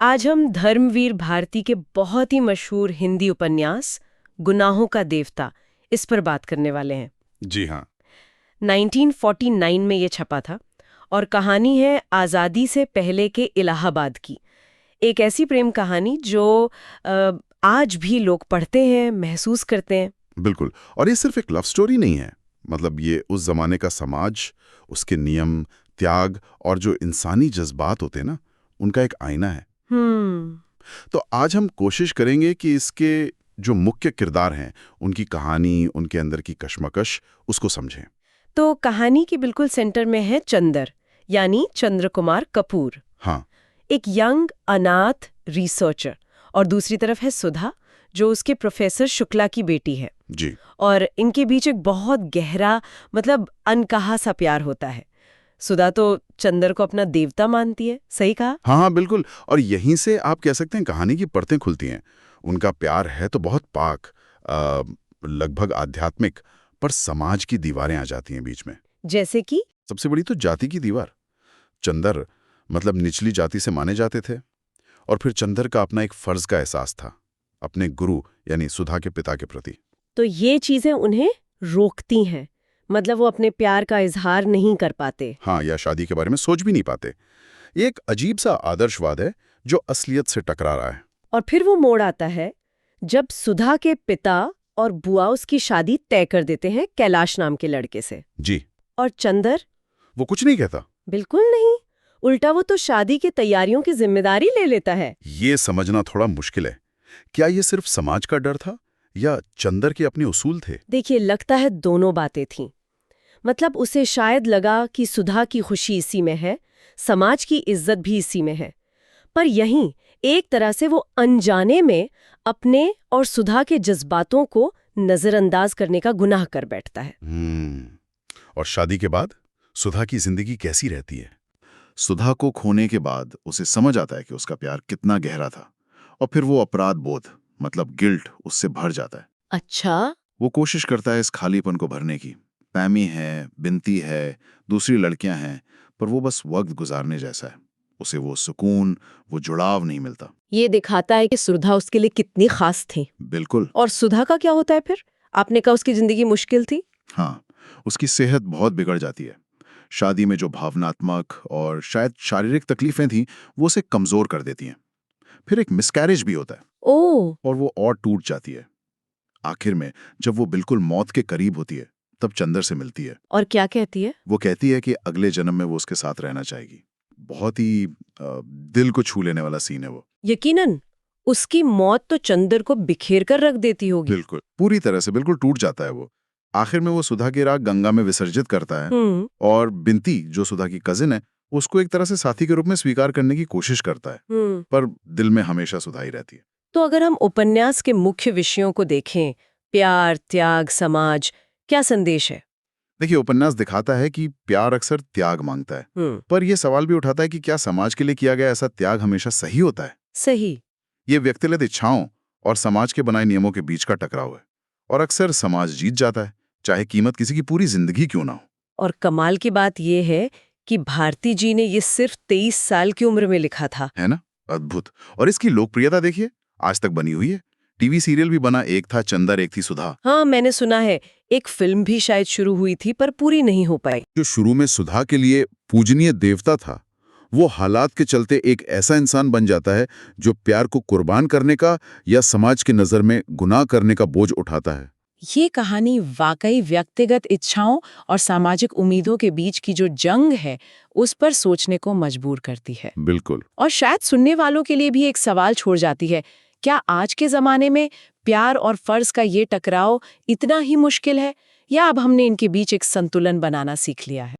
आज हम धर्मवीर भारती के बहुत ही मशहूर हिंदी उपन्यास गुनाहों का देवता इस पर बात करने वाले हैं। जी हाँ। 1949 में ये छपा था और कहानी है आज़ादी से पहले के इलाहाबाद की। एक ऐसी प्रेम कहानी जो आज भी लोग पढ़ते हैं, महसूस करते हैं। बिल्कुल। और ये सिर्फ एक लव स्टोरी नहीं है। मतलब ये उस जमाने का समाज, उसके नियम, त्याग और जो इंसानी जज्बात होते हैं ना, उनका एक आईना है। तो आज हम कोशिश करेंगे कि इसके जो मुख्य किरदार हैं, उनकी कहानी, उनके अंदर की कश्मकश, उसको समझें। तो कहानी के बिल्कुल सेंटर में है चंदर, यानी चंद्र कुमार कपूर। हाँ। एक यंग अनाथ रिसर्चर, और दूसरी तरफ है सुधा, जो उसके प्रोफेसर शुक्ला की बेटी है। जी। और इनके बीच एक बहुत गहरा, मतलब अनकहा सा प्यार होता है। सुधा तो चंदर को अपना देवता मानती है, सही कहा? हाँ हाँ, बिल्कुल। और यहीं से आप कह सकते हैं कहानी की परतें खुलती हैं। उनका प्यार है तो बहुत पाक, लगभग आध्यात्मिक, पर समाज की दीवारें आ जाती हैं बीच में। जैसे कि सबसे बड़ी तो जाति की दीवार। चंदर मतलब निचली जाति से माने जाते थे, और फिर चंदर का अपना एक फर्ज का एहसास था अपने गुरु यानी सुधा के पिता के प्रति। तो ये चीजें उन्हें रोकती हैं, मतलब वो अपने प्यार का इजहार नहीं कर पाते। हाँ, या शादी के बारे में सोच भी नहीं पाते। ये एक अजीब सा आदर्शवाद है जो असलियत से टकरा रहा है। और फिर वो मोड़ आता है जब सुधा के पिता और बुआ उसकी शादी तय कर देते हैं कैलाश नाम के लड़के से। जी। और चंदर वो कुछ नहीं कहता। बिल्कुल नहीं, उल्टा वो तो शादी की तैयारियों की जिम्मेदारी ले लेता है। ये समझना थोड़ा मुश्किल है। क्या ये सिर्फ समाज का डर था या चंदर के अपने उसूल थे? देखिए, लगता है दोनों बातें थीं। मतलब उसे शायद लगा कि सुधा की खुशी इसी में है, समाज की इज्जत भी इसी में है। पर यहीं एक तरह से वो अनजाने में अपने और सुधा के जज्बातों को नजरअंदाज करने का गुनाह कर बैठता है। और शादी के बाद सुधा की जिंदगी कैसी रहती है? सुधा को खोने के बाद उसे समझ आता है कि उसका प्यार कितना गहरा था, और फिर वो अपराध बोध, मतलब गिल्ट, उससे भर जाता है। अच्छा। वो कोशिश करता है इस खालीपन को भरने की। पैमी है, बिनती है, दूसरी लड़कियां हैं, पर वो बस वक्त गुजारने जैसा है। उसे वो सुकून, वो जुड़ाव नहीं मिलता। ये दिखाता है कि सुधा उसके लिए कितनी खास थी। बिल्कुल। और सुधा का क्या होता है फिर? आपने कहा उसकी जिंदगी मुश्किल थी। हाँ, उसकी सेहत बहुत बिगड़ जाती है। शादी में जो भावनात्मक और शायद शारीरिक तकलीफें थीं, वो उसे कमजोर कर देती हैं। फिर एक मिसकैरेज भी होता है, ओह। और वो और टूट जाती है। आखिर में जब वो बिल्कुल मौत के करीब होती है, तब चंदर से मिलती है। और क्या कहती है? वो कहती है कि अगले जन्म में वो उसके साथ रहना चाहेगी। बहुत ही दिल को छू लेने वाला सीन है वो। यकीनन उसकी मौत तो चंदर को बिखेर कर रख देती होगी। बिल्कुल, पूरी तरह से बिल्कुल टूट जाता है वो। आखिर में वो सुधा की राख गंगा में विसर्जित करता है, और बिनती, जो सुधा की कजिन है, उसको एक तरह से साथी के रूप में स्वीकार करने की कोशिश करता है, पर दिल में हमेशा सुधा ही रहती है। तो अगर हम उपन्यास के मुख्य विषयों को देखें, प्यार, त्याग, समाज, क्या संदेश है? देखिए, उपन्यास दिखाता है कि प्यार अक्सर त्याग मांगता है, पर यह सवाल भी उठाता है कि क्या समाज के लिए किया गया ऐसा त्याग हमेशा सही होता है? सही। ये व्यक्तिगत इच्छाओं और समाज के बनाए नियमों के बीच का टकराव है, और अक्सर समाज जीत जाता है, चाहे कीमत किसी की पूरी जिंदगी क्यों ना हो। और कमाल की बात यह है कि भारती जी ने ये सिर्फ 23 साल की उम्र में लिखा था। है ना? अद्भुत। और इसकी लोकप्रियता देखिए, आज तक बनी हुई है। टीवी सीरियल भी बना, एक था चंदर, एक थी सुधा। हाँ, मैंने सुना है। एक फिल्म भी शायद शुरू हुई थी पर पूरी नहीं हो पाई। जो शुरू में सुधा के लिए पूजनीय देवता था, वो हालात के चलते एक ऐसा इंसान बन जाता है जो प्यार को कुर्बान करने का या समाज की नजर में गुनाह करने का बोझ उठाता है। ये कहानी वाकई व्यक्तिगत इच्छाओं और सामाजिक उम्मीदों के बीच की जो जंग है, उस पर सोचने को मजबूर करती है। बिल्कुल। और शायद सुनने वालों के लिए भी एक सवाल छोड़ जाती है, क्या आज के जमाने में प्यार और फर्ज का ये टकराव इतना ही मुश्किल है, या अब हमने इनके बीच एक संतुलन बनाना सीख लिया है?